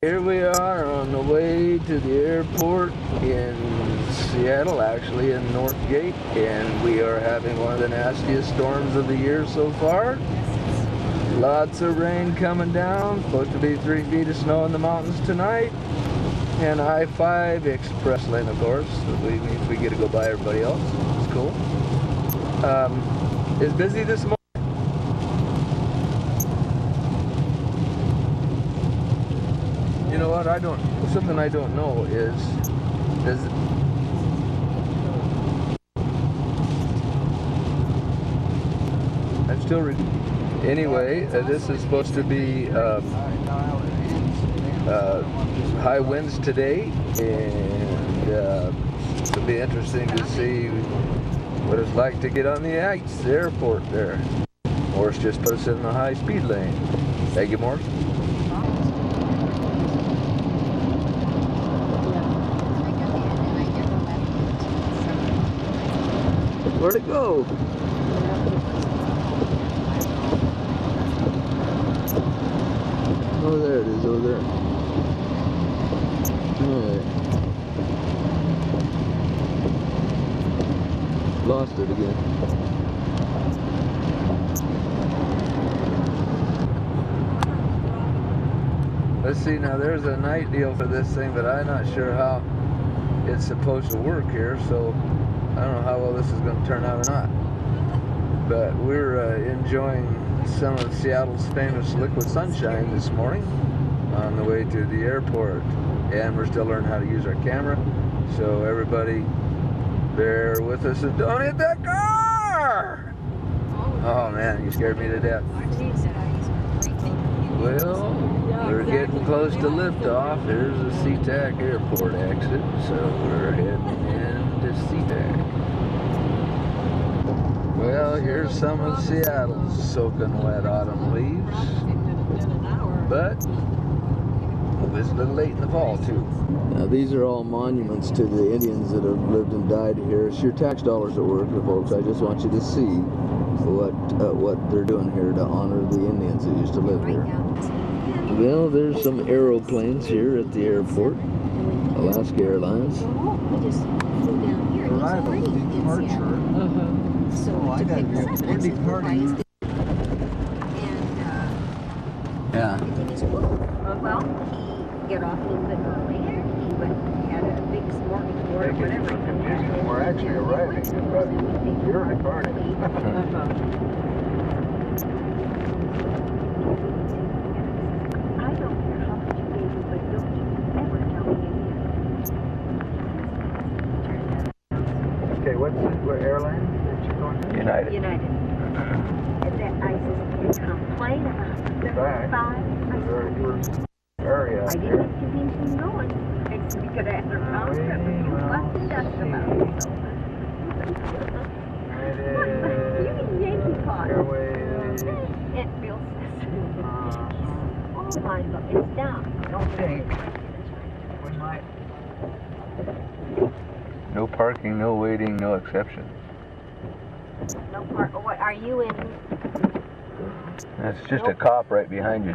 Here we are on the way to the airport in Seattle, actually in Northgate, and we are having one of the nastiest storms of the year so far. Lots of rain coming down, supposed to be 3 feet of snow in the mountains tonight, and I-5 express lane, of course, so we get to go by everybody else. It's cool. It's busy this morning. You know what? Something I don't know is I'm still anyway. This is supposed to be high winds today, and it'll be interesting to see what it's like to get on the ice, the airport there. Morris just put us in the high speed lane. Thank you, Morris. Where'd it go? Oh, there it is, over there. Alright. Lost it again. Let's see, now there's a night deal for this thing, but I'm not sure how it's supposed to work here, so I don't know how well this is going to turn out or not. But we're enjoying some of Seattle's famous liquid sunshine this morning on the way to the airport. And we're still learning how to use our camera. So everybody, bear with us and don't hit that car! Oh man, you scared me to death. Well, we're getting close to liftoff. Here's the SeaTac airport exit. So we're heading into SeaTac. Well, here's some of Seattle's soaking wet autumn leaves, but it's a little late in the fall too. Now these are all monuments to the Indians that have lived and died here. It's your tax dollars at work, folks. I just want you to see what they're doing here to honor the Indians that used to live here. Well, there's some aeroplanes here at the airport. Alaska Airlines. Arrival, departure. So I got it. We're departing. Yeah. Well, he got off a little bit earlier. He had a big smorgasbord or whatever. We're actually arriving, but you're departing. I don't care how much you gave me, but don't you ever tell me again. Okay, what airline that you're going to? United. United. And that I says, complain about the Back. five. The very first area I here. didn't convince him going. We could have had our pound trip and you left the dust about it. It You is can Yankee pot. Airways. It feels oh my God, it's down. I don't think we might. No parking, no waiting, no exception. No part. What are you in? That's just a cop right behind you.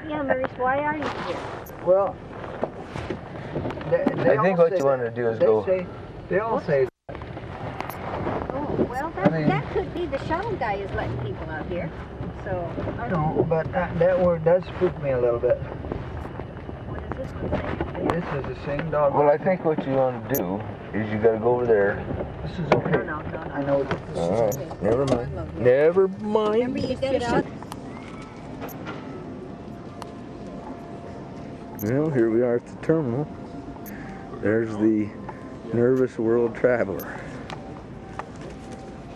Yeah, Maurice, why are you here? Well, I think what you want to do is go. They all say. Oh, well, that could be the shuttle guy is letting people out here. So. I know, but that word does spook me a little bit. What does this one say? This is the same dog. Well, I think what you want to do is you got to go over there. This is okay. No. I know this is All right, okay. never mind. Never mind. Remember you get out. Well, here we are at the terminal. There's the nervous world traveler.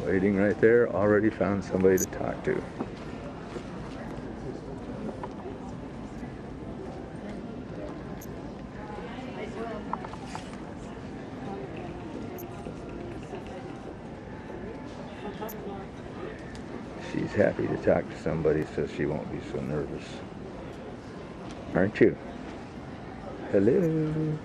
Waiting right there, already found somebody to talk to. She's happy to talk to somebody so she won't be so nervous. Aren't you? Hello.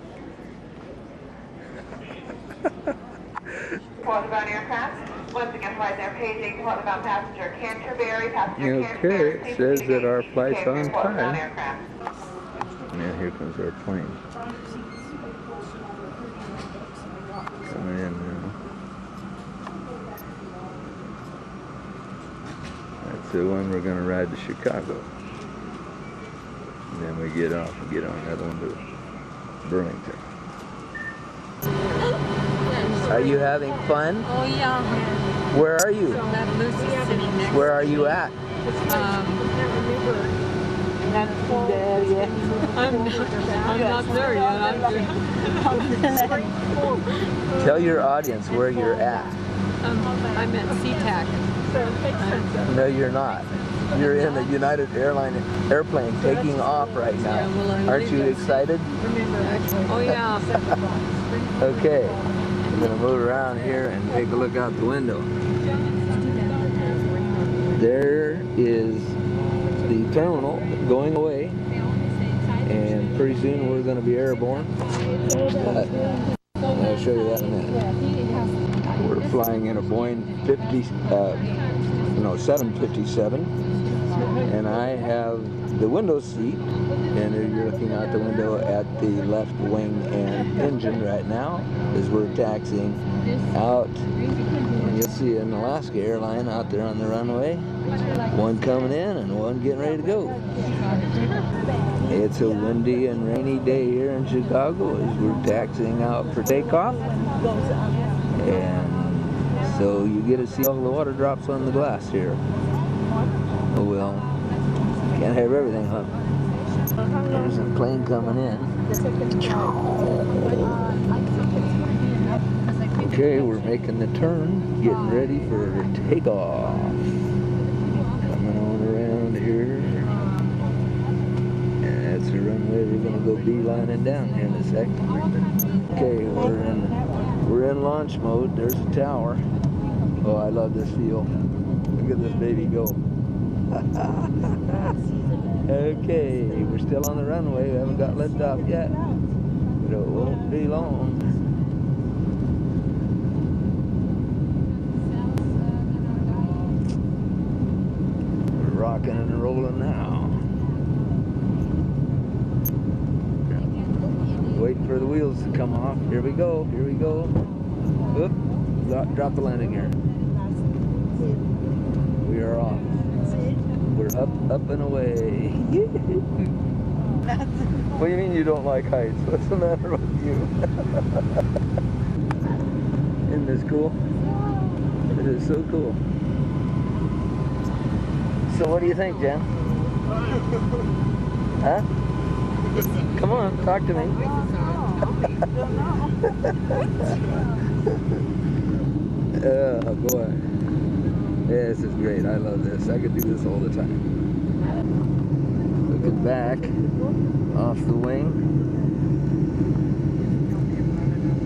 Portland aircraft. Once again, flight there, paging Portland passenger Canterbury, passenger Okay, Canterbury. it says that our flight's on time. Aircraft. Yeah. here comes our plane. Coming in now. That's the one we're going to ride to Chicago. And then we get off and get on another one to Burlington. Are you having fun? Oh yeah. Where are you? That Lucy's sitting next. Where are you at? I'm not there yet. Tell your audience where you're at. I'm at SeaTac. No, you're not. You're in a United Airlines airplane taking off right now. Aren't you excited? Oh yeah. Okay. I'm going to move around here and take a look out the window. There is the terminal going away, and pretty soon we're going to be airborne. I'll show you that in a minute. We're flying in a Boeing 757, and I have the window seat, and you're looking out the window at the left wing and engine right now as we're taxiing out. And you'll see an Alaska airline out there on the runway, one coming in and one getting ready to go. It's a windy and rainy day here in Chicago as we're taxiing out for takeoff, and so you get to see all the water drops on the glass here. Oh well, can't have everything, huh? There's a plane coming in. Okay, we're making the turn, getting ready for takeoff. Coming on around here. And that's the runway we're going to go beelining down here in a second. Okay, we're in launch mode. There's a tower. Oh, I love this feel. Look at this baby go. Okay, we're still on the runway. We haven't got lift off yet, but it won't be long. We're rocking and rolling now. Waiting for the wheels to come off. Here we go. Here we go. Oop, drop the landing gear. We are off. We're up and away. What do you mean you don't like heights? What's the matter with you? Isn't this cool? It is so cool. So what do you think, Jen? Huh? Come on, talk to me. Oh boy. Yeah, this is great. I love this. I could do this all the time. Looking back off the wing.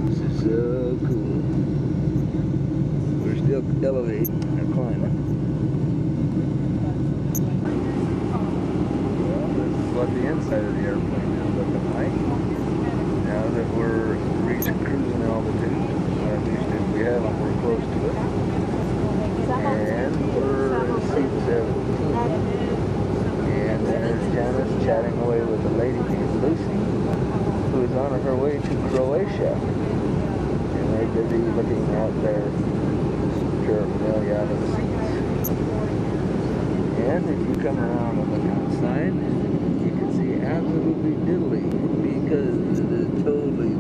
This is so cool. We're still elevating and climbing. Well, this is what the inside of the airplane is looking like. Now that we're reaching cruising altitude, or at least if we haven't, we're close to it. And we're in seat 17. And there's Janice chatting away with a lady named Lucy, who is on her way to Croatia. And they're busy looking out their paraphernalia out of the seats. And if you come around and look outside, you can see absolutely diddly because it is totally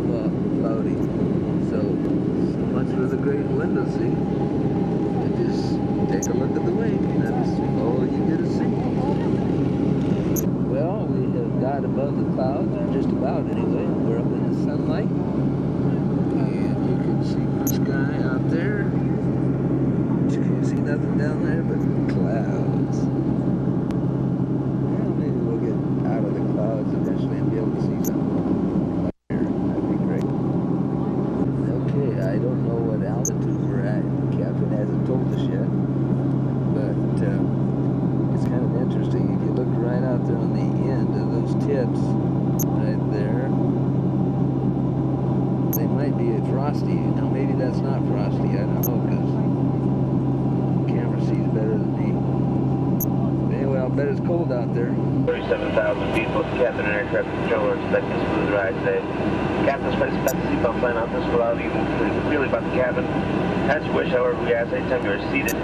cloudy. So much for the great window seat. Just take a look at the wing. That's all you get to see. Well, we have got above the clouds, or just about anyway. We're up in the sunlight. And you can see the sky out there. You can't see nothing down there but clouds. Well, maybe we'll get out of the clouds eventually and be able to see something up here. That'd be great. Okay, I don't know what altitude we're at. Captain hasn't told us yet, but it's kind of interesting. If you look right out there on the end of those tips, right there, they might be frosty. Now maybe that's not frosty. I don't know because the camera sees better than me. But anyway, I'll bet it's cold out there. 37,000 feet. Both the captain and air traffic controller expect a smooth ride today. Captain's place about the seatbelt sign off this will allow you to freely about the cabin. As you wish, however, we ask anytime you are seated,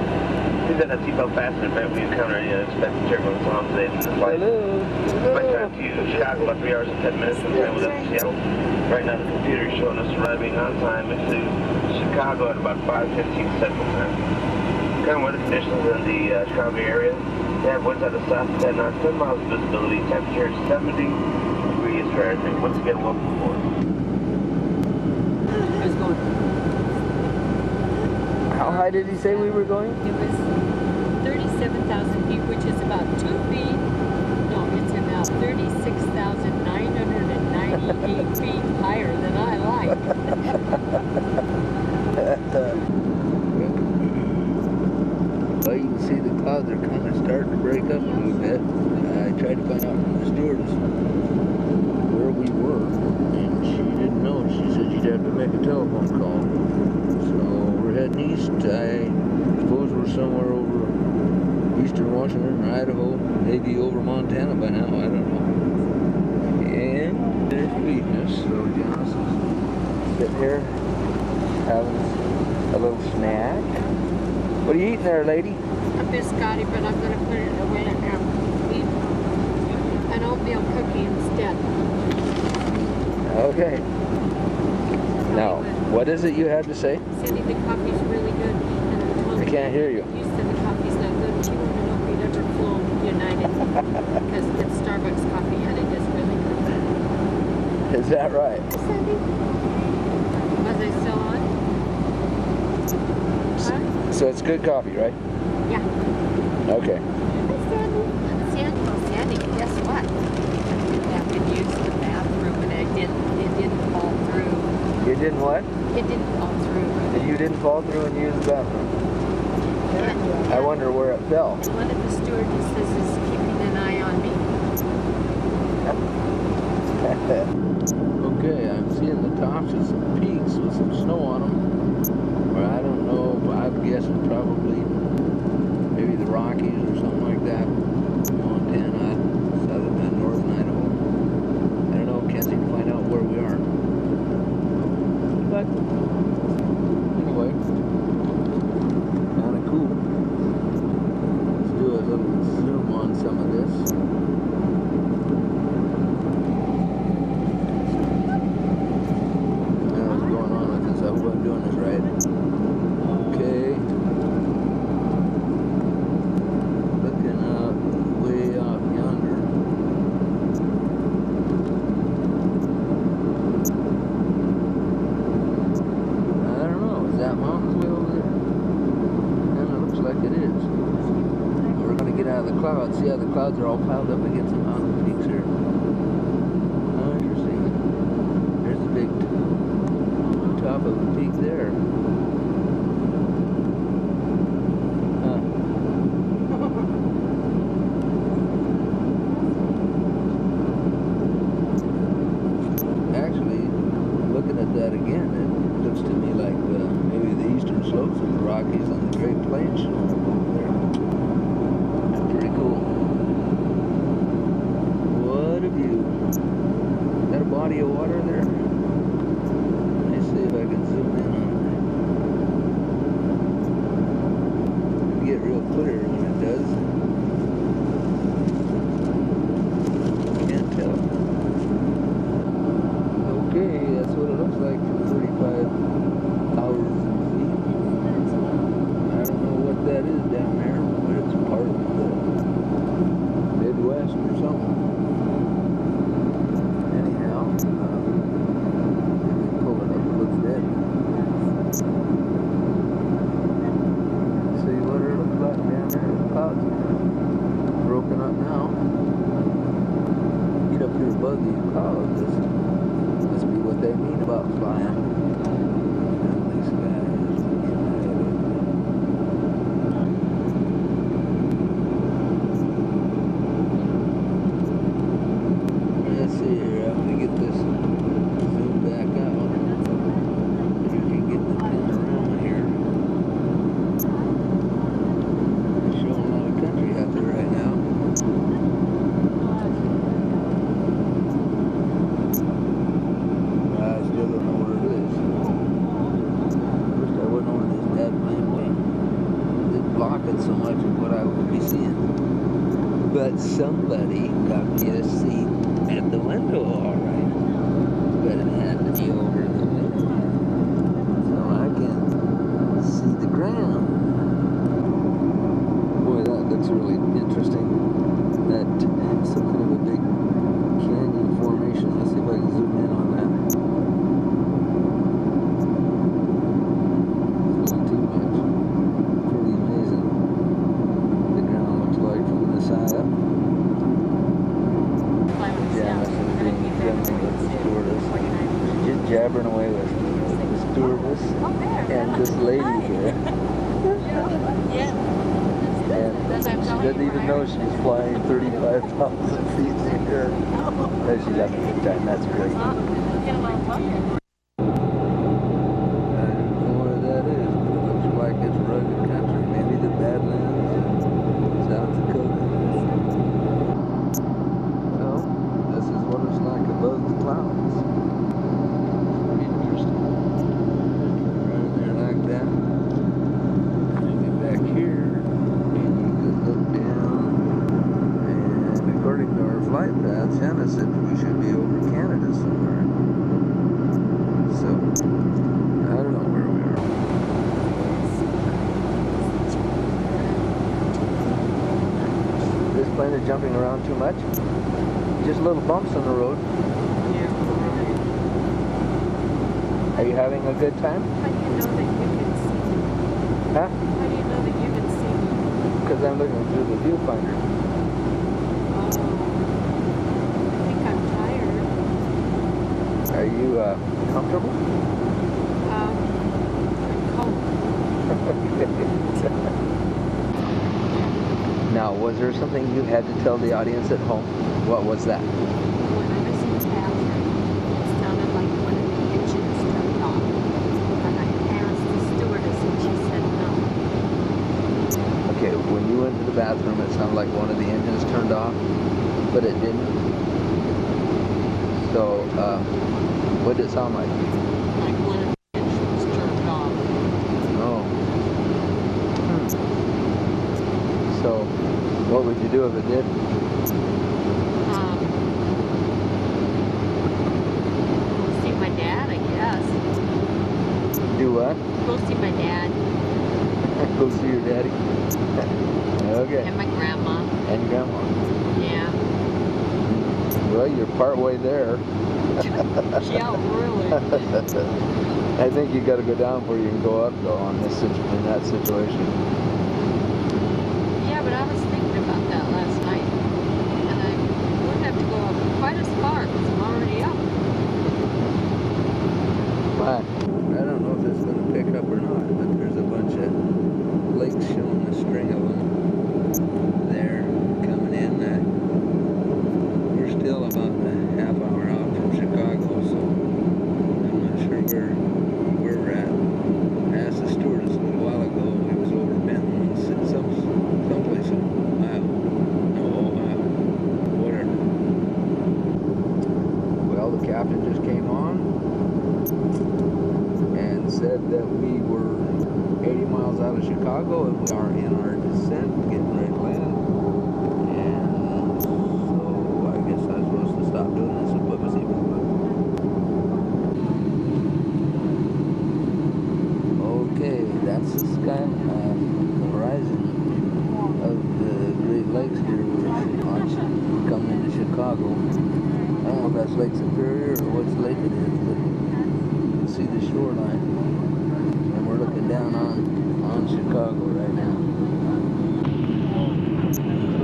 please have that seatbelt fastened in event we encounter any unexpected turbulence along today's flight. Flight time to Chicago, about 3 hours and 10 minutes from time with us to Seattle. Right now the computer is showing us arriving on time to Chicago at about 5:15 Central Time. Current weather conditions in the Chicago area. They have winds out of south at 10 knots, 10 miles of visibility, temperature 70 degrees Fahrenheit. Once again, welcome aboard. I was going. How high did he say we were going? It was 37,000 feet, which is about 2 feet. No, it's about 36,998 feet higher than I like. Well, you can see the clouds are kind of starting to break up a little bit. I tried to find out from the stewardess where we were, and she didn't know. She said you'd have to make a telephone call. So we're heading east. I suppose we're somewhere over eastern Washington or Idaho, maybe over Montana by now. I don't know. And they're feeding us, so Jonas is sitting here having a little snack. What are you eating there, lady? A biscotti, but I'm going to put it away and eat an oatmeal cookie instead. Okay. Now, what is it you had to say? Cindy, the coffee's really good. And I told I can't hear you. You said the coffee's not good. She wanted to know if we'd ever flown United because it's Starbucks coffee and it is really good. Is that right? Cindy? Was I still on? Huh? So it's good coffee, right? Yeah. Okay. Sandy, guess what? I have to use the bathroom and it didn't fall through. You didn't what? It didn't fall through. You didn't fall through and use the bathroom. And I wonder where it fell. one of the stewardesses is keeping an eye on me. Okay, I'm seeing the tops of some peaks with some snow on them. Or I don't know, I'm guessing probably maybe the Rockies or something like that. Montana, southern and northern Idaho. I don't know, can't seem to find out where we are. But anyway, kind of cool. Let's do a little zoom on some of this. I don't know what's going on with this. I hope I'm doing this right. Okay. Looking out way off yonder. I don't know. Is that mountains way over there? Kind of looks like it is. We're going to get out of the clouds. See how the clouds are all piled up against the mountain peaks here. Oh, interesting. There's the big top of the peak there. Huh. Actually, looking at that again, it looks to me like maybe the eastern slopes of the Rockies and the Great Plains showing up over there. Pretty cool. What a view. Is that a body of water there? Let me see if I can zoom in on it. Get real clear when it does. Can't tell. Okay, that's what it looks like from 35,000 feet. I don't know what that is down there, but it's part of the Midwest or something. Anyhow, pull it up a little bit. See what it looks like down there. The clouds are broken up now. Get up here above these clouds. This must be what they mean about flying. These guys. Let's see here. I'm gonna get this zoomed back out. If you can get the pin around here. It's showing a lot of country out there right now. happen so much of what I would be seeing. But somebody got me a seat at the window, all right. But it had to be over the window, so I can see the ground. Boy, that looks really interesting. That's some kind of a big canyon formation. Let's see if I can zoom in on that. It's not too much. Pretty amazing. The ground looks like from the side up. Yeah, that's what we're doing. Jumping with the stewardess. Just jabbering away with the stewardess and this lady here. And she doesn't even know she's flying 35,000 feet in the air. And she's having a good time. That's great. I don't know where that is, but it looks like it's rugged country. Maybe the Badlands in South Dakota. Well, this is what it's like above the clouds. Pretty interesting. Right there like that. And get back here. Look down, and according to our flight path, Shanna said we should be over Canada somewhere. So, I don't know where we are. This plane is jumping around too much. Just little bumps on the road. Are you having a good time? How do you know that you can see me? Huh? How do you know that you can see me? Because I'm looking through the viewfinder. Oh, I think I'm tired. Are you comfortable? I'm cold. Now, was there something you had to tell the audience at home? What was that? When I was in the bathroom, it sounded like one of the engines turned off. And I asked the stewardess and she said no. Okay, when you went to the bathroom, it sounded like one of the engines turned off, but it didn't. So, what did it sound like? Like one of the engines turned off. Oh. So, what would you do if it did? Go see my dad, I guess. Do what? Go see my dad Go see your daddy? Okay. and my grandma. And your grandma. Yeah. Well, you're part way there. Yeah, really. I think you got to go down before you can go up, though, in that situation. Yeah, but I was thinking about that last night. And I wouldn't have to go up quite as far because I'm already up. But I don't know if it's going to pick up or not, but there's a bunch of lakes showing a string of them there coming in. We're still about a half hour out from Chicago, so I'm not sure where we're at. I asked the stewardess a little while ago. It was over Benton, someplace in Ohio. No, Ohio. Whatever. Well, the captain just came on and said that we were 80 miles out of Chicago and we are in our descent, getting ready to land. And so I guess I'm supposed to stop doing this and put my seatbelt on. Okay, that's the sky, the horizon of the Great Lakes here. We're coming into Chicago. I don't know if that's Lake Superior or which lake it is, but you can see the shoreline. And we're looking down on Chicago right now.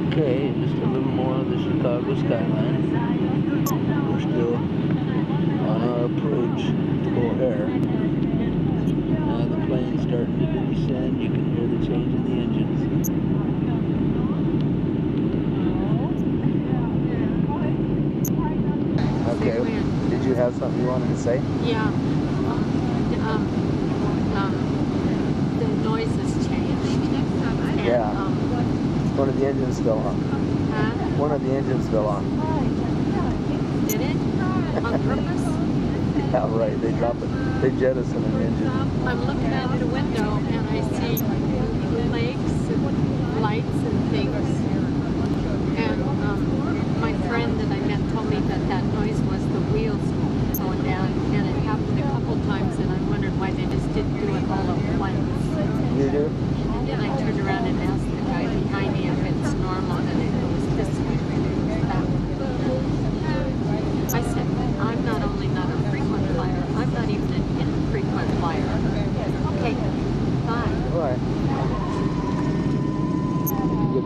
Okay, just a little more of the Chicago skyline. We're still on our approach to O'Hare. Now the plane's starting to descend. You can hear the change in the engines. Okay, did you have something you wanted to say? Yeah. The noise has changed. And, Yeah. One of the engines fell on. huh? One of the engines fell on. Did it? On purpose? Yeah, right. They drop it. They jettison an engine. I'm looking out the window and I see lakes and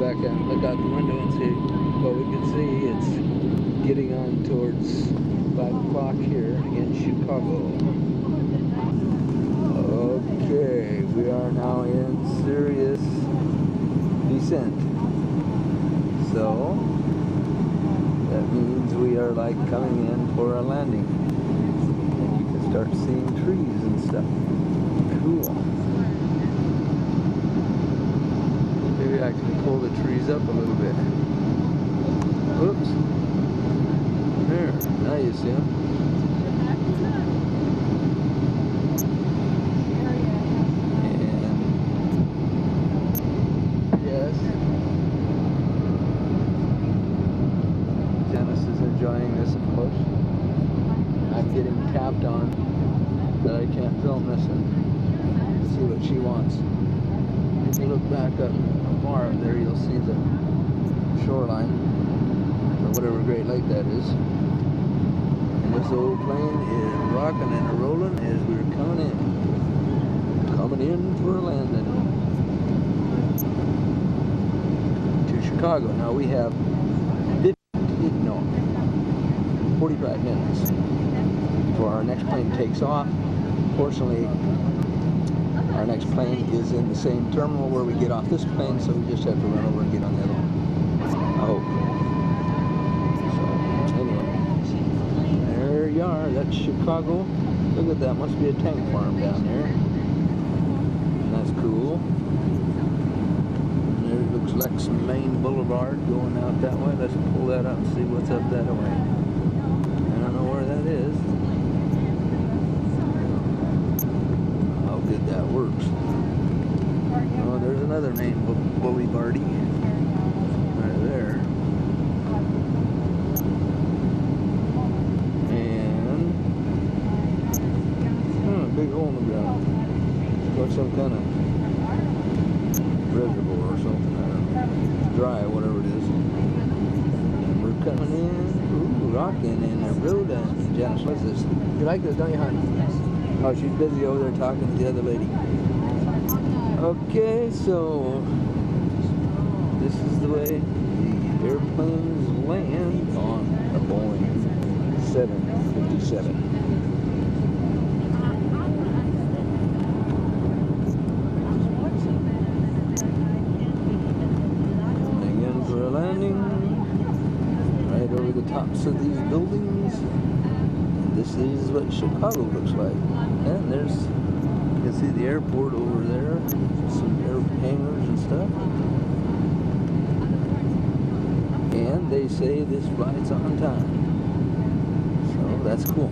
back out and look out the window and see what we can see. It's getting on towards 5 o'clock here in Chicago. Okay, we are now in serious descent. So that means we are like coming in for a landing. And you can start seeing trees and stuff. Cool. Maybe I can pull the trees up a little bit. Oops. There, now you see them. And yes, Janice is enjoying this, of course. I'm getting tapped on that I can't film this and see what she wants. If you look back up far up there, you'll see the shoreline, or whatever Great Lake that is. And this old plane is rocking and a-rolling as we're coming in. Coming in for a landing to Chicago. Now we have 45 minutes before our next plane takes off. Fortunately, our next plane is in the same terminal where we get off this plane, so we just have to run over and get on the other one. I hope. So, anyway. There you are. That's Chicago. Look at that. Must be a tank farm down there. And that's cool. And there looks like some Main Boulevard going out that way. Let's pull that up and see what's up that way. I don't know where that is. How good that works. Oh, there's another Main Boulevard right there. And big hole in the ground. Looks some kind of reservoir or something. I don't know. Dry, whatever it is. And we're coming in. Ooh, rocking in the road. And Janice loves this. You like this, don't you, hon? Oh, she's busy over there talking to the other lady. Okay, so this is the way the airplanes land on a Boeing 757. Coming in for a landing right over the tops of these buildings. And this is what Chicago looks like. And there's, you can see the airport over there, some air hangars and stuff. And they say this flight's on time. So that's cool.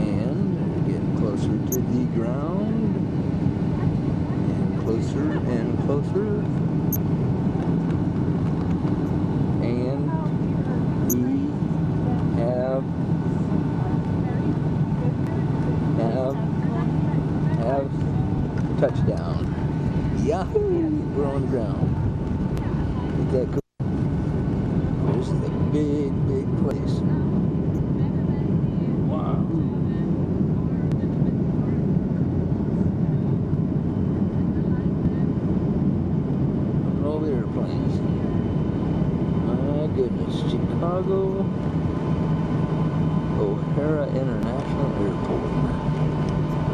And we're getting closer to the ground. And closer and closer. And we have touchdown. Yahoo! We're on the ground. Isn't that cool? This is a big, big place. Wow. All the airplanes. My goodness. Chicago O'Hara International Airport.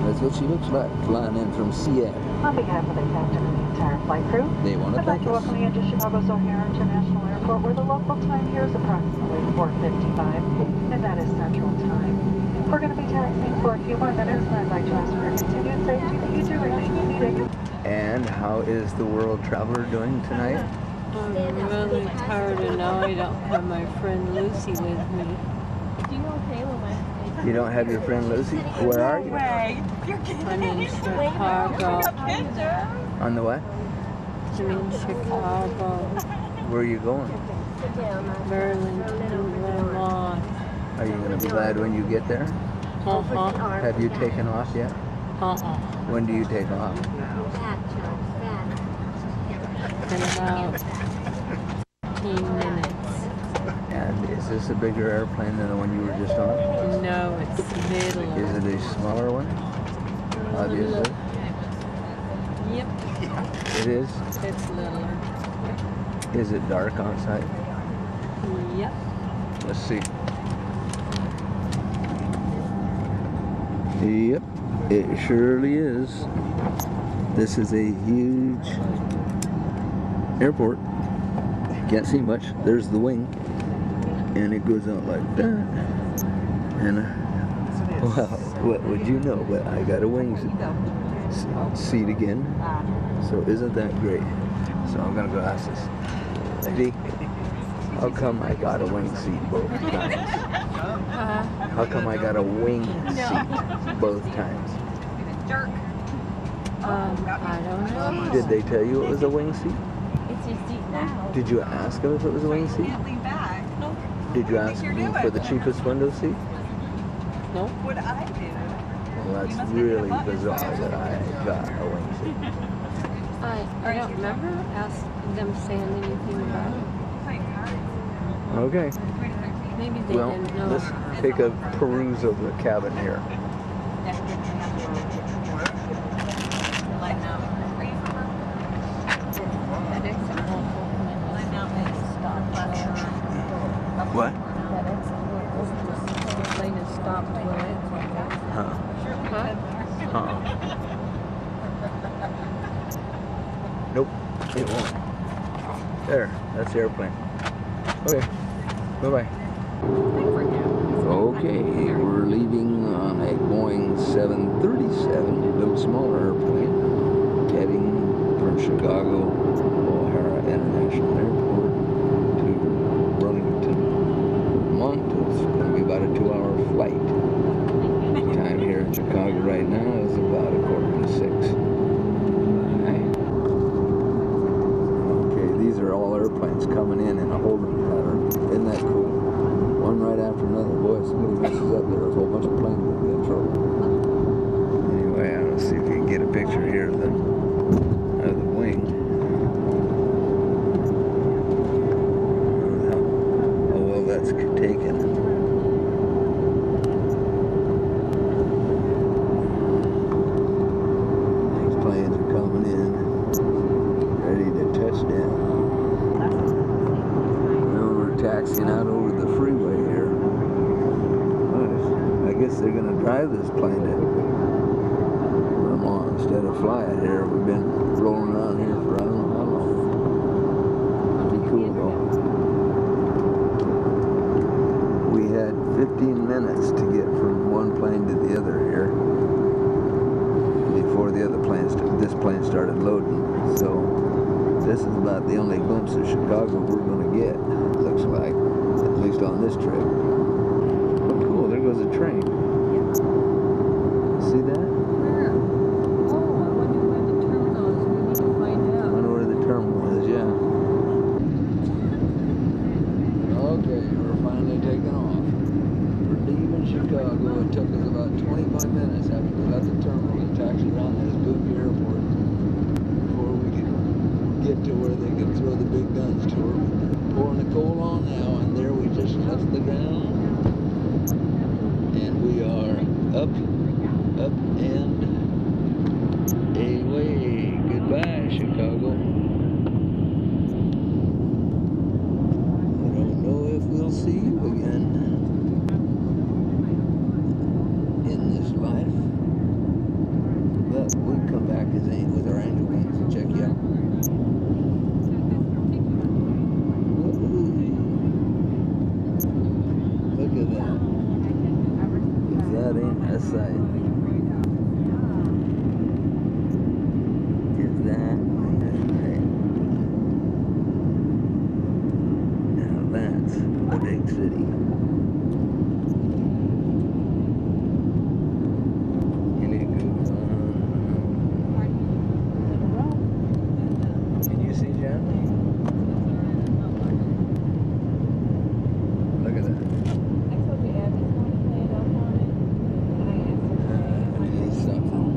That's what she looks like, flying in from Seattle. On behalf of the captain and the entire flight crew, They want to I'd like thank to us. welcome you into Chicago's O'Hare International Airport, where the local time here is approximately 4:55, and that is Central Time. We're going to be taxiing for a few more minutes, and I'd like to ask for your continued safety that you do remain seated. And how is the World Traveler doing tonight? I'm really tired and now I don't have my friend Lucy with me. You don't have your friend Lucy? Where are you? I'm in Chicago. On the what? I'm in Chicago. Where are you going? Burlington, Vermont. Are you going to be glad when you get there? Uh-huh. Have you taken off yet? Uh-uh. When do you take off? In about 15 minutes. And is this a bigger airplane than the one you were just on? No, it's middle. Is it a smaller one? Obviously. Yep, It is? it's littler. Is it dark outside? Yep. Let's see. Yep, it surely is. This is a huge airport. Can't see much. There's the wing. And it goes out like that. And, well, what would you know? But I got a wing seat again. So isn't that great? So I'm going to go ask this lady, how come I got a wing seat both times? How come I got a wing seat both times? I don't know. Did they tell you it was a wing seat? It's your seat now. Did you ask them if it was a wing seat? Did you ask them for the cheapest window seat? No. What I do? Well, that's really bizarre that I got a wing seat. I don't remember them saying anything about it. Okay. Maybe they Well, didn't know. let's take a peruse of the cabin here. What? The plane has stopped when Huh? Huh? Nope, it won't. There, that's the airplane. Okay, bye-bye. Okay, we're leaving on a Boeing 737, a little smaller airplane, heading from Chicago O'Hara International Airport to Burlington, Vermont. It's going to be about a 2-hour flight. The time here in Chicago right now is about 5:45. Okay, these are all airplanes coming in a holding pattern. Isn't that cool? One right after another. Boy, if somebody messes up, there's a whole bunch of planes that get in trouble. Anyway, I'm gonna see if we can get a picture here of the wing. Oh well, that's taken. These planes are coming in, ready to touch down. Now we're taxiing out over the freeway here. I guess they're going to drive this plane to Vermont instead of fly it here. We've been rolling around here for I don't know how long. Pretty cool though. We had 15 minutes to get from one plane to the other here before the other this plane started loading. So this is about the only glimpse of Chicago we're going to get, looks like, at least on this trip. Oh, cool, there goes a train. See that? Where? Oh, I wonder where the terminal is. We need to find I out. wonder where the terminal is, yeah. Okay, we're finally taking off. We're leaving Chicago. It took us about 25 minutes after we left the terminal to taxi around this goofy airport before we could get to where they could throw the big guns to her. Pouring the coal on now, and there we just left the ground. And we are up and away. Goodbye, Chicago. I don't know if we'll see you again in this life, but we'll come back with our angel wings and check you out. Look at that. If that ain't a sight. If that ain't a sight. Now that's a big city. And it goes on. Can you see, John? Look at that. He's something.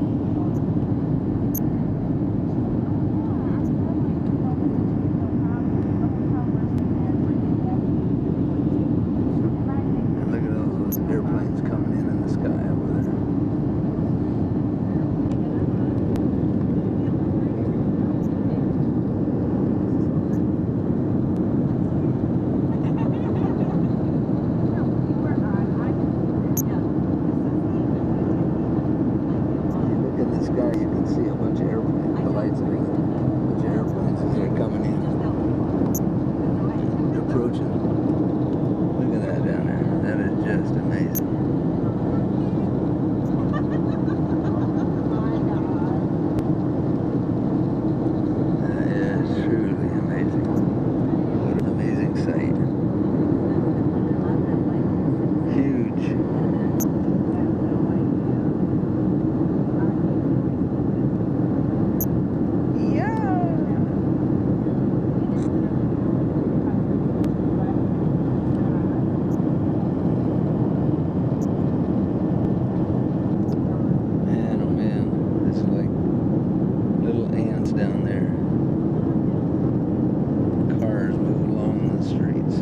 sky, you can see a bunch of airplanes, the lights of a bunch of airplanes as they're coming in. They're approaching. Look at that down there. That is just amazing. That is truly amazing. What an amazing sight. Huge. Man, oh man, it's like little ants down there. Cars move along the streets.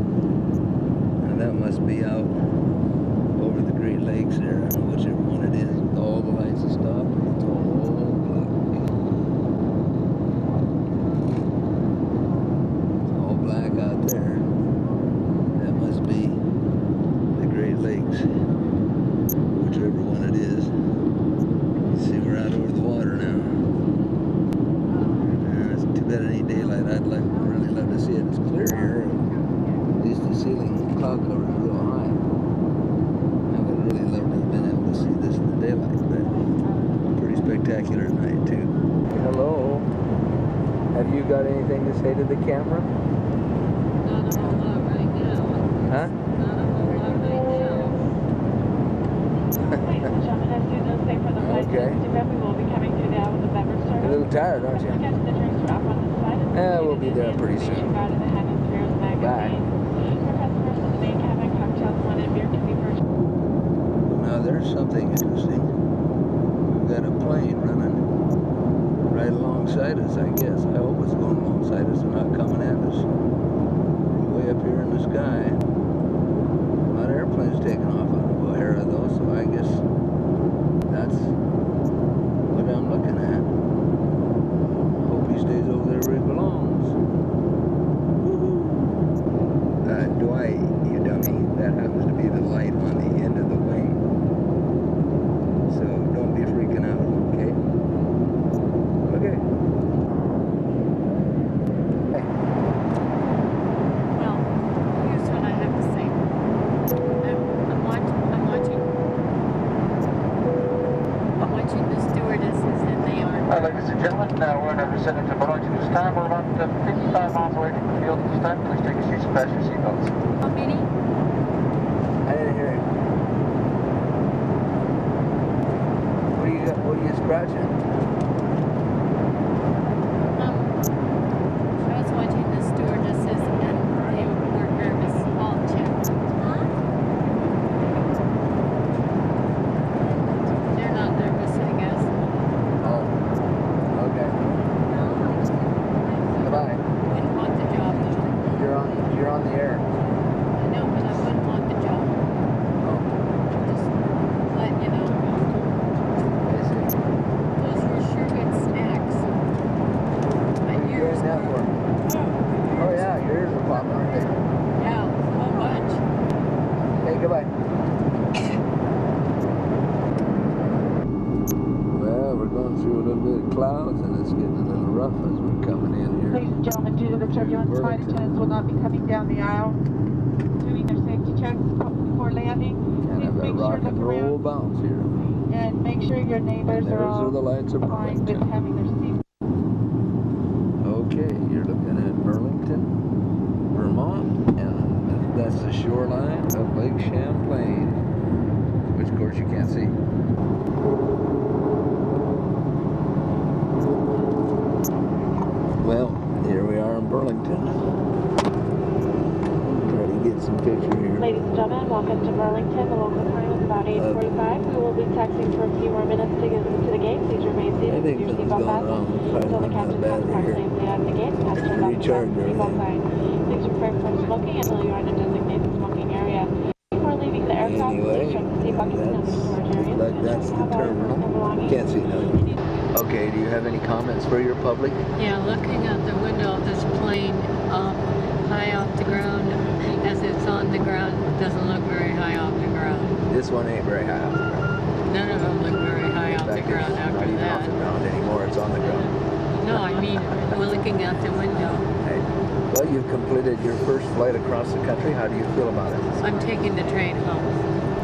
And that must be out over the Great Lakes there. I don't know whichever one it is. All the lights have stopped. It's all black out there. That must be the Great Lakes, whichever one it is. You see, we're out over the water now. It's too bad it ain't daylight. I'd really love to see it. It's clear here. At least the ceiling cloud cover is real high. I would really love to have been able to see this in the daylight, but pretty spectacular at night too. Hello. Have you got anything to say to the camera? Not a whole lot right now. Huh? Not a whole lot right Ladies and gentlemen, as soon as they for the flight Okay. to Tibet, we will be coming through now with the beverage You're a service. little tired, aren't you? Again, the drinks are up on the side. Yeah, we'll be there pretty soon. Bye. For customers in the main cabin, cocktails, wine, and beer can be purchased. Now there's something interesting. We've got a plane running right alongside us, I guess. I hope it's going alongside us and not coming at us. Way up here in the sky. A lot of airplanes taking off out of O'Hara though, so I guess that's what I'm looking at. Hope he stays over there where he belongs. Dwight, you dummy, that happens to be the light on the end of the wing. So don't be freaking out, okay? Okay. Well, here's what I have to say. I'm watching the stewardesses and they are. Ladies and gentlemen, we're in our descending to Burlington this time. We're about 55 miles away from the field at this time. Please take your seats and fasten your seatbelts. How many? I didn't hear it. What are you scratching? I was watching the stewardesses and they were nervous. All checked. They're not nervous, I guess. Oh. Okay. Goodbye. Wouldn't want the job though. You're on the air. I know, but I wouldn't want the job. Oh, Just let you know. I see. Those were sure good snacks. My What are you ears doing that for? Oh yeah, your ears are popping, aren't they? Yeah, so much. Hey, goodbye. Well, we're going through a little bit of clouds and it's getting a little rough as we're coming in here. Ladies and gentlemen, due to the turbulence, flight attendants will not be coming down the aisle, doing their safety checks before landing. Kind of a Please make rock sure and look roll around bounce here. and make sure your neighbors And are those all are the lights of fine with Burlington. having their seats. Okay, you're looking at Burlington, Vermont, and that's the shoreline of Lake Champlain, which of course you can't see. Well, here we are in Burlington. Try to get some picture here. Ladies and gentlemen, welcome to Burlington. The local time is about 8:45. We will be taxiing for a few more minutes to get into the gate. Please remain I seated think with your something's seatbelt going fastened wrong. until the captain comes back Here. safely out of the gate. Pass turn off the Recharge seatbelt everything. sign. Please refrain from smoking until you are in a designated smoking area. Before leaving the aircraft, Anyway, please check the seat buckets and the storage areas. like that's the Have all your personal terminal. belongings. Can't see nothing. Okay, do you have any comments for your public? Yeah, looking out the window of the this one ain't very high off the ground. None of them look very high off In the fact, ground it's not after even off the that. ground anymore, it's on the ground. No, I mean, we're looking out the window. Hey, well, you've completed your first flight across the country. How do you feel about it? I'm taking the train home.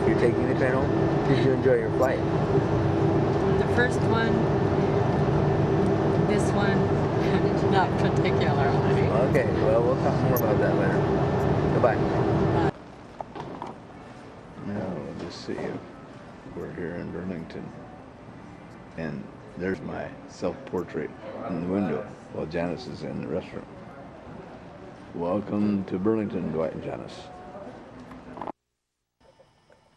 You're taking the train home? Did you enjoy your flight? The first one, this one, not particularly. Okay, well, we'll talk more about that later. Goodbye. Bye. Now, let me see if we're here in Burlington. And there's my self-portrait in the window while Janice is in the restaurant. Welcome to Burlington, Dwight and Janice.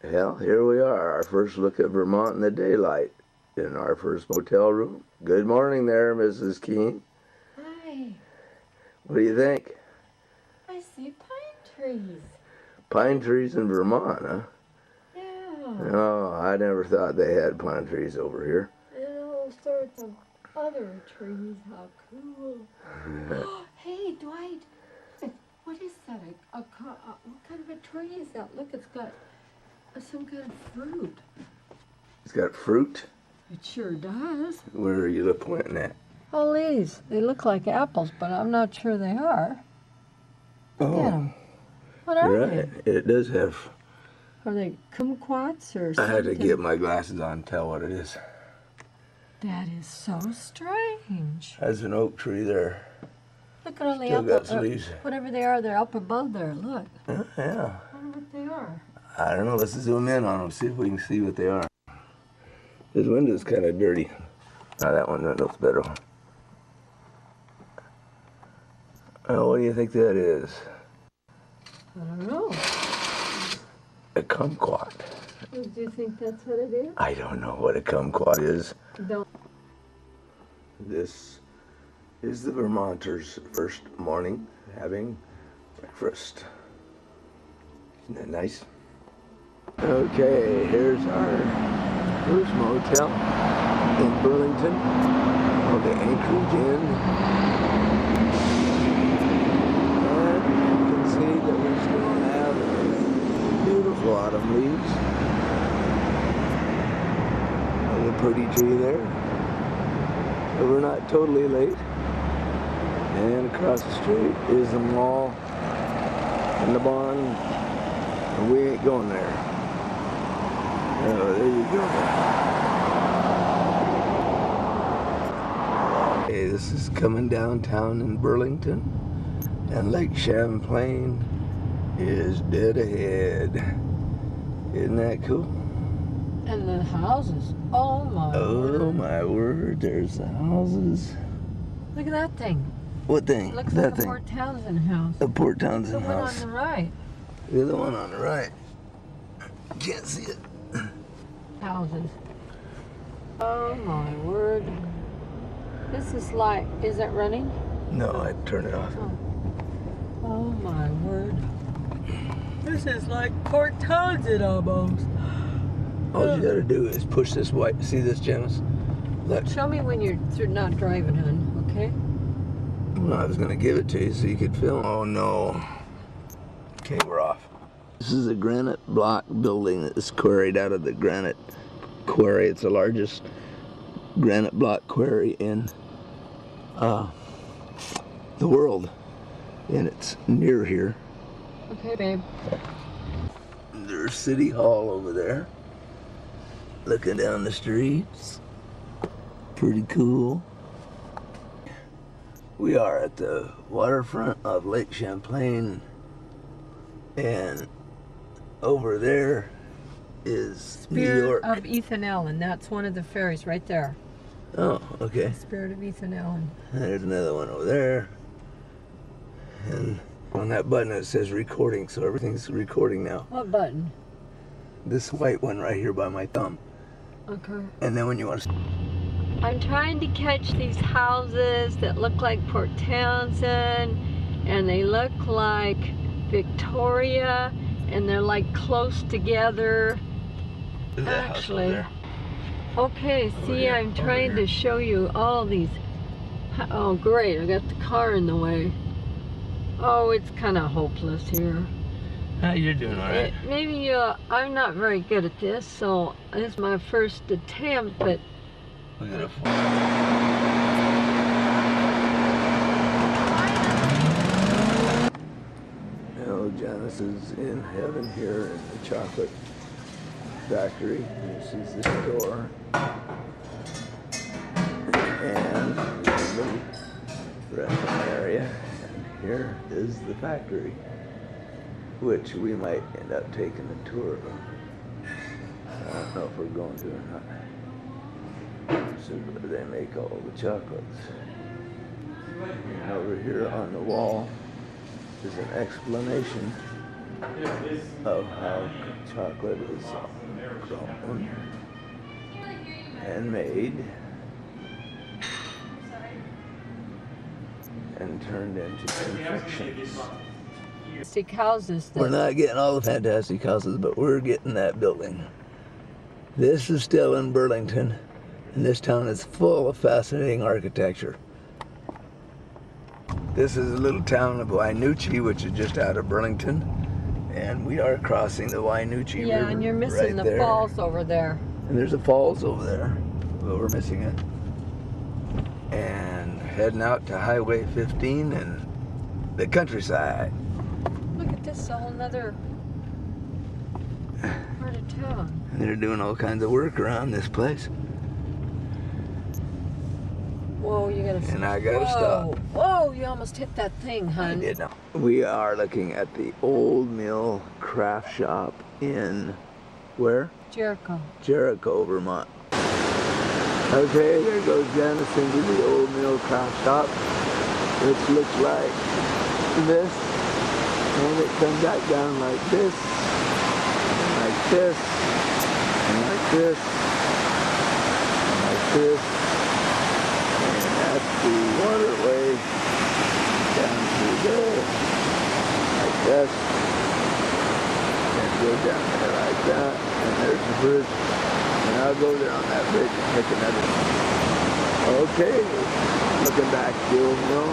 Well, here we are, our first look at Vermont in the daylight in our first motel room. Good morning there, Mrs. Keene. Hi, What do you think? I see pine trees. Pine trees in Vermont, huh? Yeah, Oh, I never thought they had pine trees over here. and all sorts of other trees. How cool. Hey, Dwight, what is that? What kind of a tree is that? Look, it's got some kind of fruit. It's got fruit. It sure does. Where are you pointing at? Oh, these. They look like apples, but I'm not sure they are. Look at them. What are You're right. they? It does have. Are they kumquats or I something? had to get my glasses on to tell what it is. That is so strange. That's an oak tree there. Look at all the Still got apples. leaves. Whatever they are, they're up above there. Look. Oh, yeah. I wonder what they are. I don't know. Let's zoom in on them, see if we can see what they are. This window's kind of dirty. Oh, that one looks better. Oh, what do you think that is? I don't know. A kumquat. Do you think that's what it is? I don't know what a kumquat is. Don't. This is the Vermonters' first morning having breakfast. Isn't that nice? Okay, here's our first motel in Burlington, called the Anchorage Inn. And you can see that we still have beautiful autumn leaves. And a pretty tree there. But we're not totally late. And across the street is the mall and the barn. And we ain't going there. Oh, there you go. Hey, this is coming downtown in Burlington. And Lake Champlain is dead ahead. Isn't that cool? And the houses. Oh my. Oh my word, there's the houses. Look at that thing. What thing? It looks that like a thing. Fort Townsend house. The Port The Townsend one house. on the right. The other one on the right. Can't see it. Houses. Oh my word. This is like, is it running? No, I'd turn it off. Oh my word. This is like Port Townsend almost. All you gotta do is push this white. See this, Janice? Look. Show me when you're not driving, hon, okay? Well, I was gonna give it to you so you could film. Oh no. Okay, we're off. This is a granite block building that is quarried out of the granite quarry. It's the largest granite block quarry in the world. And it's near here. Okay, babe. There's City Hall over there. Looking down the streets. Pretty cool. We are at the waterfront of Lake Champlain. And over there is New Spirit York. of Ethan Allen. That's one of the ferries right there. Oh, okay. Spirit of Ethan Allen. There's another one over there. And on that button it says recording, so everything's recording now. What button? This white one right here by my thumb. Okay. And then when you want to... I'm trying to catch these houses that look like Port Townsend, and they look like Victoria, and they're like close together. There's that house over Actually, there. okay, see, here, I'm over trying here. to show you all these. Oh, great, I got the car in the way. Oh, it's kind of hopeless here. You're doing all right. Maybe I'm not very good at this, so it's my first attempt, but Look at it. Oh, Janice is in heaven here in the chocolate factory. This is the store. And the little restaurant area. And here is the factory, which we might end up taking a tour of. I don't know if we're going to or not. So where they make all the chocolates. And over here on the wall is an explanation of how chocolate is grown and made and turned into confections. fantastic houses. We're not getting all the fantastic houses, but we're getting that building. This is still in Burlington, and this town is full of fascinating architecture. This is a little town of Wynoochee, which is just out of Burlington, and we are crossing the Wynoochee River. Yeah, and you're missing right the there. falls over there. And there's a falls over there, but we're missing it. And heading out to Highway 15 and the countryside. Look at this, a whole nother part of town. And they're doing all kinds of work around this place. Whoa, you gotta And I gotta stop. Whoa, you almost hit that thing, I hon. did not. We are looking at the Old Mill Craft Shop in where? Jericho. Jericho, Vermont. Okay, there goes Janice into the Old Mill Craft Shop, which looks like this, and it comes back down like this, and like this, and like this, and like this, and that's the waterway down through there, like this, and go down there like that, and there's the bridge. And I'll go there on that bridge and take another one. Okay, looking back to the Old Mill.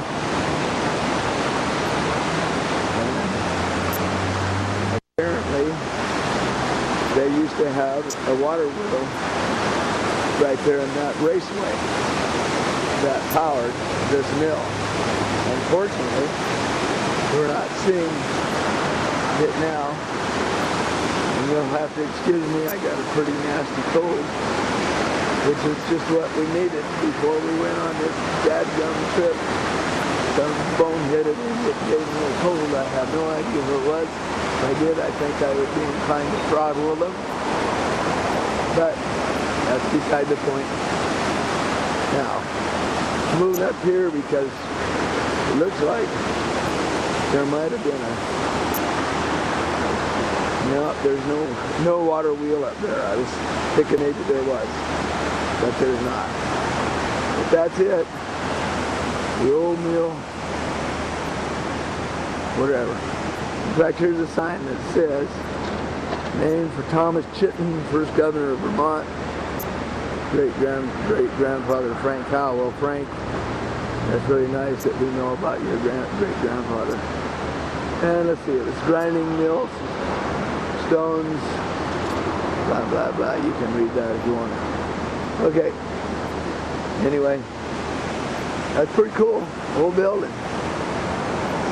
And apparently, they used to have a water wheel right there in that raceway that powered this mill. Unfortunately, we're not seeing it now. You'll have to excuse me, I got a pretty nasty cold, which is just what we needed before we went on this dadgum trip. Some boneheaded idiot gave me a cold. I have no idea who it was. If I did, I think I would be inclined to throttle them. But that's beside the point. Now, moving up here because it looks like there might have been a no, there's no water wheel up there. I was thinking maybe there was, but there's not. But that's it. The Old Mill, whatever. In fact, here's a sign that says, named for Thomas Chittenden, first governor of Vermont, great-grandfather Frank Howell. Well, Frank, that's really nice that we know about your great-grandfather. And let's see, it's grinding mills. Stones, blah, blah, blah. You can read that if you want to. Okay. Anyway, that's pretty cool. Old building.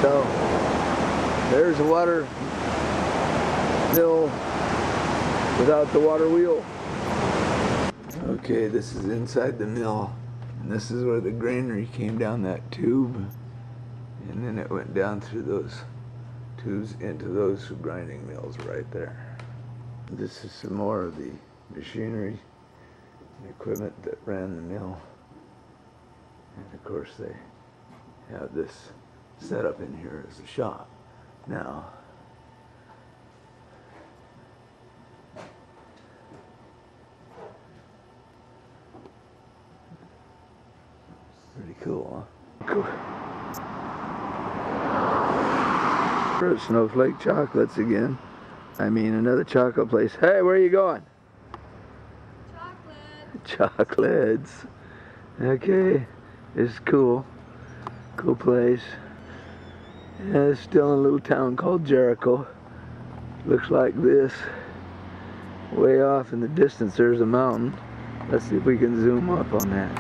So, there's a water mill without the water wheel. Okay, this is inside the mill. And this is where the granary came down that tube. And then it went down through those tubes into those grinding mills right there. This is some more of the machinery and equipment that ran the mill. And of course they have this set up in here as a shop. Now, pretty cool, huh? Cool. Snowflake Chocolates again. I mean, another chocolate place. Hey, where are you going? Chocolate. Chocolates. Okay, it's cool. Cool place. Yeah, it's still in a little town called Jericho. looks like this. Way off in the distance there's a mountain. Let's see if we can zoom up on that.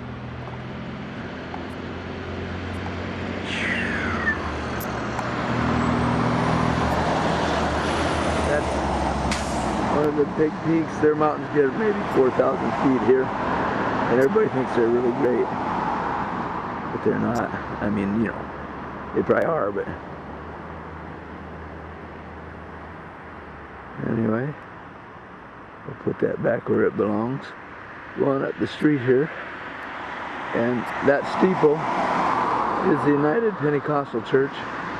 That's one of the big peaks. Their mountains get maybe 4,000 feet here. And everybody thinks they're really great. But they're not. I mean, you know, they probably are, but anyway, we'll put that back where it belongs. Going up the street here, and that steeple is the United Pentecostal Church.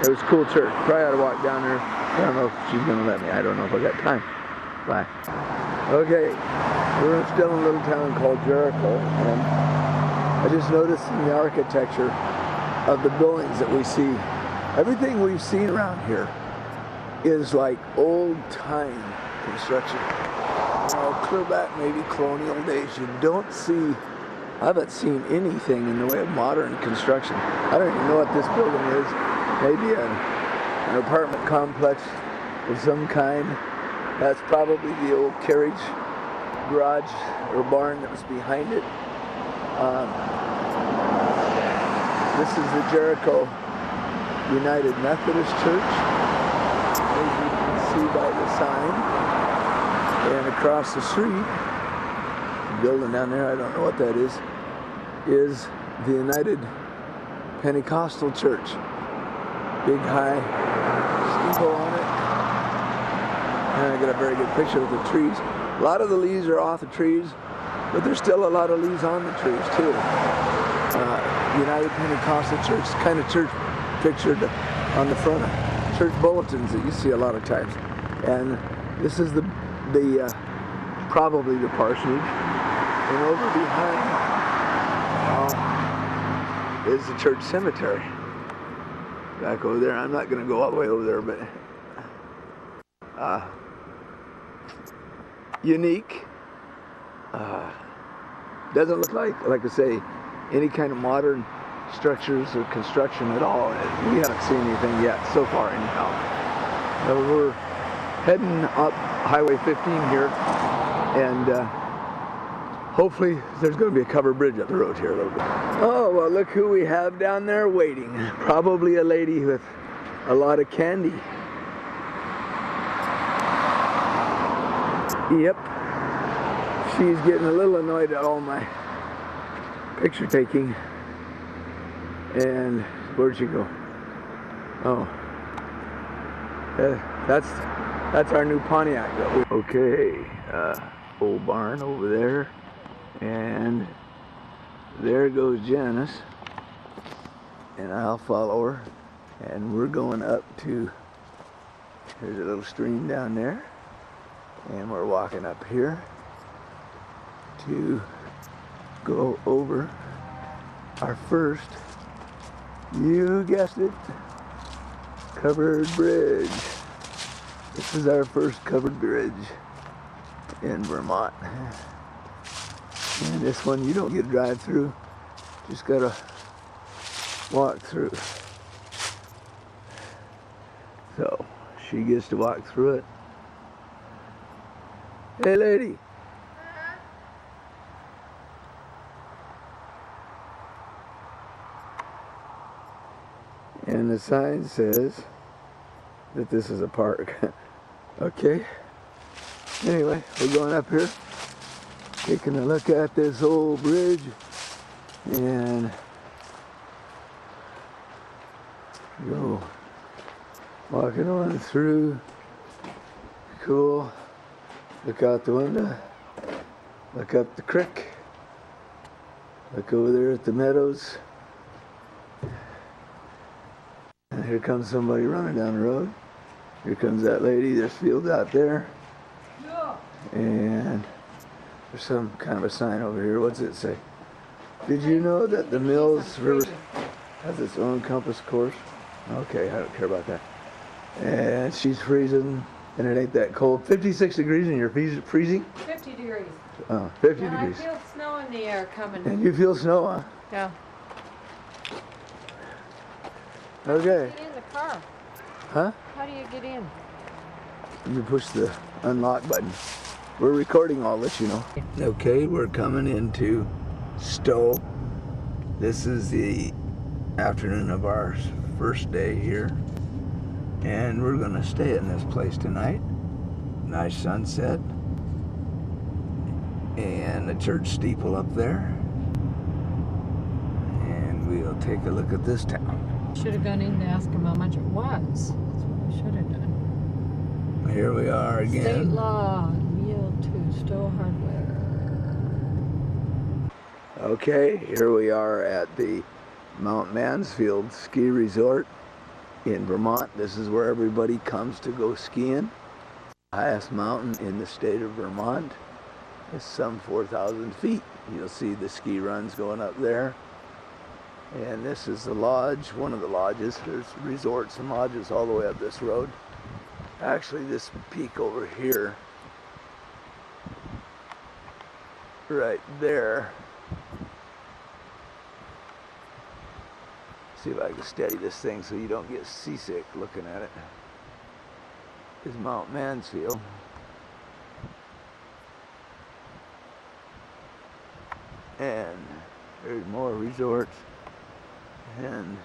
It was a cool church. Probably ought to walk down there. I don't know if she's gonna let me. I don't know if I got time. Bye. Okay, we're still in a little town called Jericho, and I just noticed in the architecture of the buildings that we see, everything we've seen around here is like old-time construction. You know, clear back maybe colonial days. You don't see, I haven't seen anything in the way of modern construction. I don't even know what this building is. Maybe an apartment complex of some kind. That's probably the old carriage garage or barn that was behind it. This is the Jericho United Methodist Church, as you can see by the sign. And across the street, the building down there, I don't know what that is the United Pentecostal Church. Big high steeple on it. And I got a very good picture of the trees. A lot of the leaves are off the trees, but there's still a lot of leaves on the trees too. United Pentecostal Church, kind of church pictured on the front of church bulletins that you see a lot of times. And this is the probably the parsonage. And over behind is the church cemetery. Back over there. I'm not going to go all the way over there, but unique. Doesn't look like I say, any kind of modern structures or construction at all. We haven't seen anything yet, so far anyhow. We're heading up Highway 15 here, and hopefully there's going to be a covered bridge up the road here a little bit. Oh, well, look who we have down there waiting. Probably a lady with a lot of candy. Yep. She's getting a little annoyed at all my picture taking. And where'd she go? Oh. That's our new Pontiac. Okay. Old barn over there. And there goes Janice. And I'll follow her. And we're going up to, there's a little stream down there. And we're walking up here to go over our first, you guessed it, covered bridge. This is our first covered bridge in Vermont. And this one you don't get to drive through, just gotta walk through. So she gets to walk through it. Hey lady. And the sign says that this is a park. Okay. Anyway, we're going up here, taking a look at this old bridge, and go walking on through. Cool. Look out the window. Look up the creek. Look over there at the meadows. And here comes somebody running down the road. Here comes that lady. There's fields out there. And there's some kind of a sign over here. What's it say? Did you know that the Mills River has its own compass course? Okay, I don't care about that. And she's freezing, and it ain't that cold. 56 degrees and you're freezing? 50 degrees. Oh, 50 And degrees. I feel snow in the air coming. And you feel snow, huh? Yeah. Okay. Get in the car. Huh? How do you get in? You push the unlock button. We're recording, I'll let you know. Okay, we're coming into Stowe. This is the afternoon of our first day here. And we're gonna stay in this place tonight. Nice sunset. And the church steeple up there. And we'll take a look at this town. Should have gone in to ask him how much it was. That's what I should have done. Here we are again. State law, yield to Stowe Hardware. Okay, here we are at the Mount Mansfield Ski Resort in Vermont. This is where everybody comes to go skiing. Highest mountain in the state of Vermont is some 4,000 feet. You'll see the ski runs going up there. And this is the lodge, one of the lodges. There's resorts and lodges all the way up this road. Actually, this peak over here, right there. See if I can steady this thing so you don't get seasick looking at it. Is Mount Mansfield. And there's more resorts and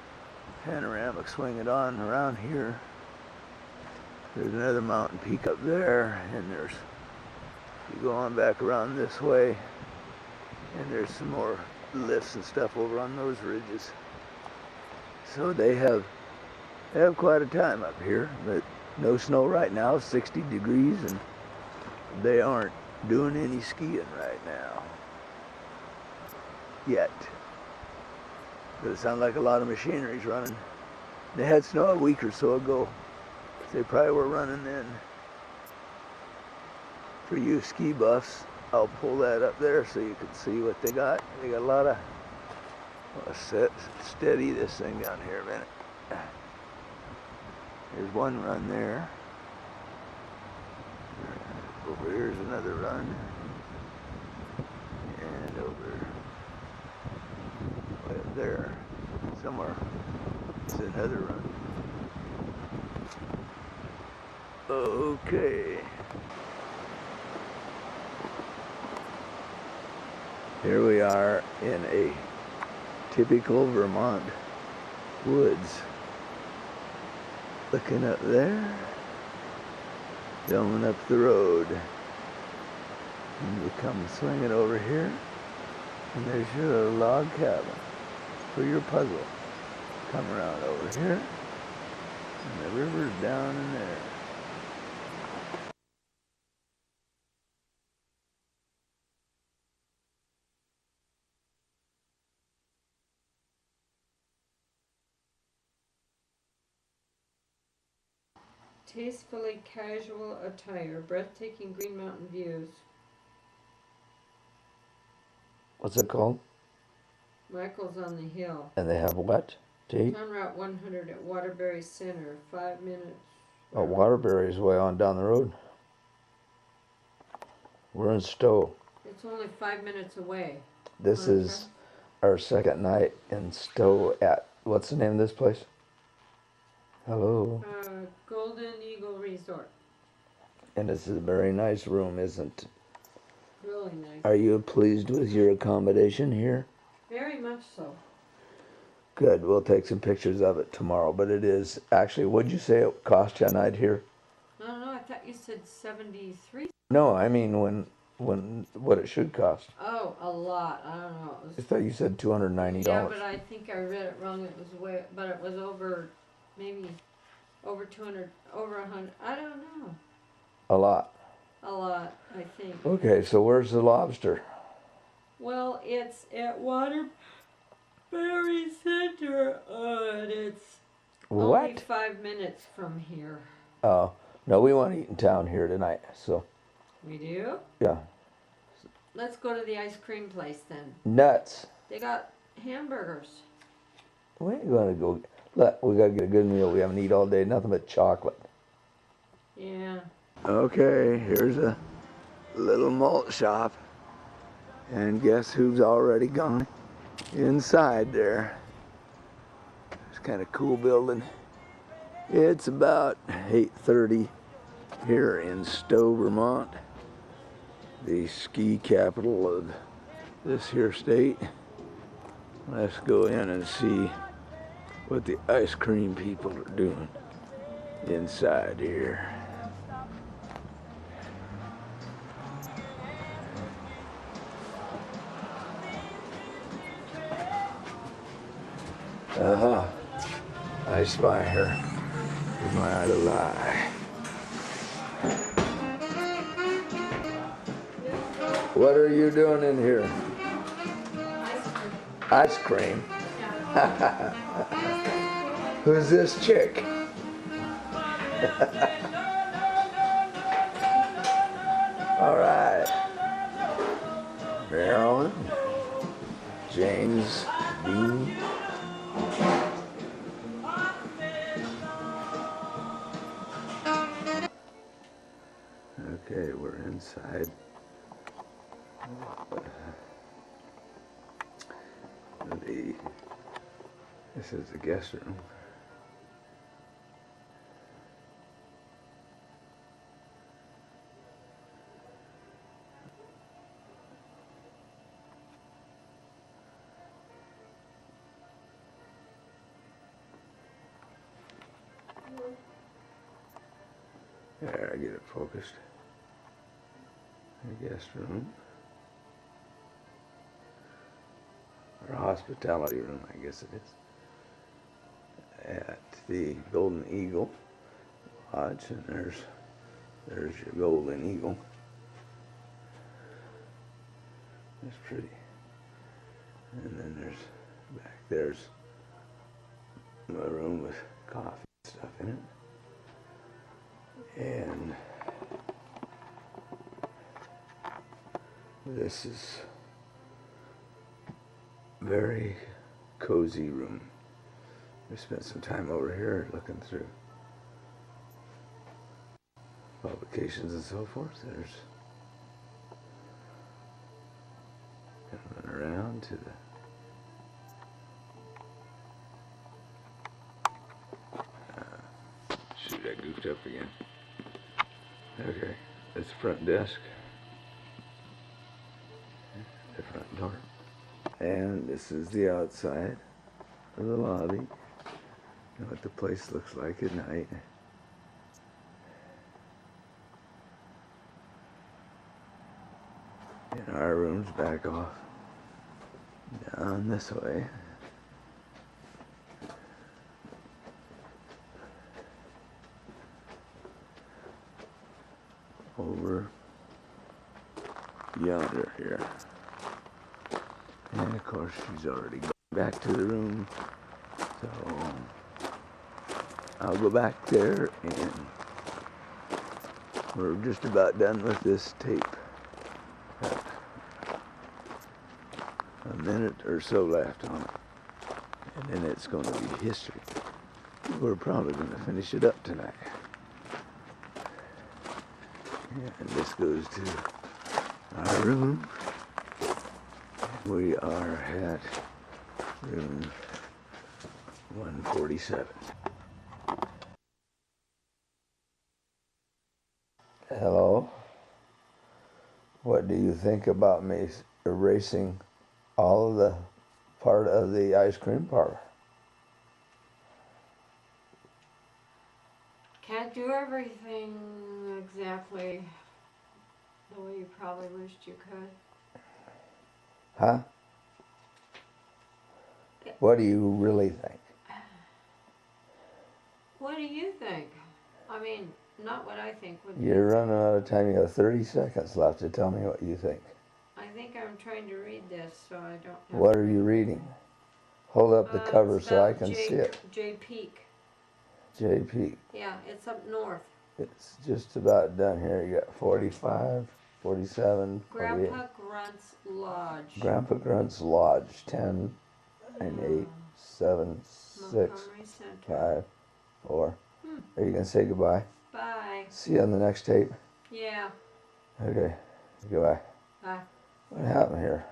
panoramic swinging on around here. There's another mountain peak up there, and there's, you go on back around this way, and there's some more lifts and stuff over on those ridges. So they have quite a time up here, but no snow right now, 60 degrees, and they aren't doing any skiing right now. Yet. But it sounds like a lot of machinery's running. They had snow a week or so ago. They probably were running then. For you ski buffs, I'll pull that up there so you can see what they got. They got a lot of, well, steady this thing down here a minute. There's one run there. Over here's another run. And over way up there, somewhere, is another run. Okay. Here we are in a typical Vermont woods. Looking up there, going up the road. And you come swinging over here, and there's your log cabin for your puzzle. Come around over here, and the river's down in there. Tastefully casual attire, breathtaking Green Mountain views. What's it called? Michael's on the Hill. And they have what to eat? On Route 100 at Waterbury Center, 5 minutes. Oh, Waterbury's way on down the road. We're in Stowe. It's only 5 minutes away. This is our second night in Stowe at, what's the name of this place? Hello. Golden Eagle Resort. And this is a very nice room, isn't it? Really nice. Are you pleased with your accommodation here? Very much so. Good. We'll take some pictures of it tomorrow. But it is actually, what'd you say it cost you a night here? I don't know. I thought you said 73. No, I mean when what it should cost. Oh, a lot. I don't know. I thought you said $290. Yeah, but I think I read it wrong. It was way, but it was over, maybe over 200, over 100. I don't know. A lot. A lot, I think. Okay, so where's the lobster? Well, it's at Waterbury Center, and it's only What? 5 minutes from here. Oh, no, we want to eat in town here tonight. So, We do? yeah. Let's go to the ice cream place then. Nuts. They got hamburgers. We ain't gonna go. Look, we gotta get a good meal. We haven't eaten all day. Nothing but chocolate. Yeah. Okay, here's a little malt shop. And guess who's already gone inside there? It's kind of cool building. It's about 8:30 here in Stowe, Vermont, the ski capital of this here state. Let's go in and see what the ice cream people are doing inside here. I spy her with my idle eye. What are you doing in here? Ice cream. Who's this chick? All right. Marilyn, James, Dean. Okay, we're inside. This is the guest room. There, I get it focused. The guest room. Or hospitality room, I guess it is. At the Golden Eagle Lodge, and there's your Golden Eagle. It's pretty. And then there's a room with coffee and stuff in it. And this is very cozy room. We spent some time over here looking through publications and so forth. There's coming around to the shoot, I goofed up again. Okay, that's the front desk, the front door, and this is the outside of the lobby. And what the place looks like at night. And our room's back off down this way. Over yonder here. And of course she's already gone back to the room. So I'll go back there, and we're just about done with this tape. A minute or so left on it, and then it's going to be history. We're probably going to finish it up tonight. And this goes to our room. We are at room 147. Hello. What do you think about me erasing all of the part of the ice cream parlor? Can't do everything exactly the way you probably wished you could. Huh? What do you really think? What do you think? I mean, not what I think. What You're running out of time. You have 30 seconds left to tell me what you think. I think I'm trying to read this, so I don't have What are you reading? Hold up the cover it's so I about can see it. J Peak. JP. Yeah, it's up north. It's just about done here. You got 45, 47, 48. Grandpa Grunt's Lodge. Grandpa Grunt's Lodge. 10, 9, 8, 7, 6, Montgomery Center. 5, 4. Are you going to say goodbye? Bye. See you on the next tape? Yeah. Okay. Goodbye. Bye. What happened here?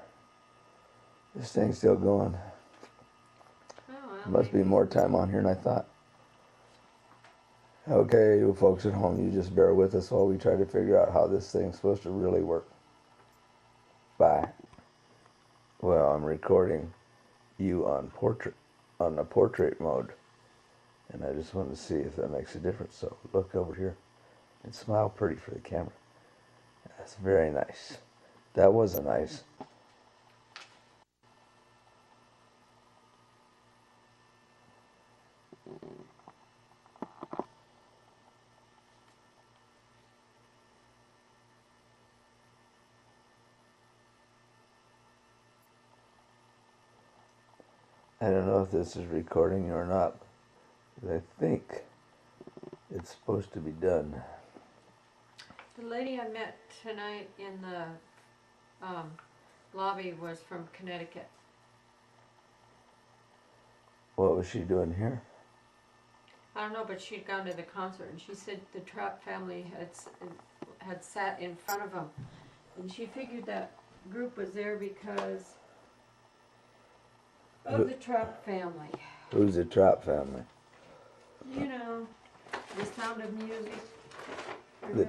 This thing's still going. Oh, well, There must be more time on here than I thought. Okay, you folks at home, you just bear with us while we try to figure out how this thing's supposed to really work. Bye. Well, I'm recording you on the portrait mode, and I just wanted to see if that makes a difference. So look over here and smile pretty for the camera. That's very nice. That was a nice. I don't know if this is recording or not, but I think it's supposed to be done. The lady I met tonight in the lobby was from Connecticut. What was she doing here? I don't know, but she'd gone to the concert, and she said the Trapp family had sat in front of them, and she figured that group was there because of the Trapp family. Who's the Trapp family? You know, The Sound of Music. The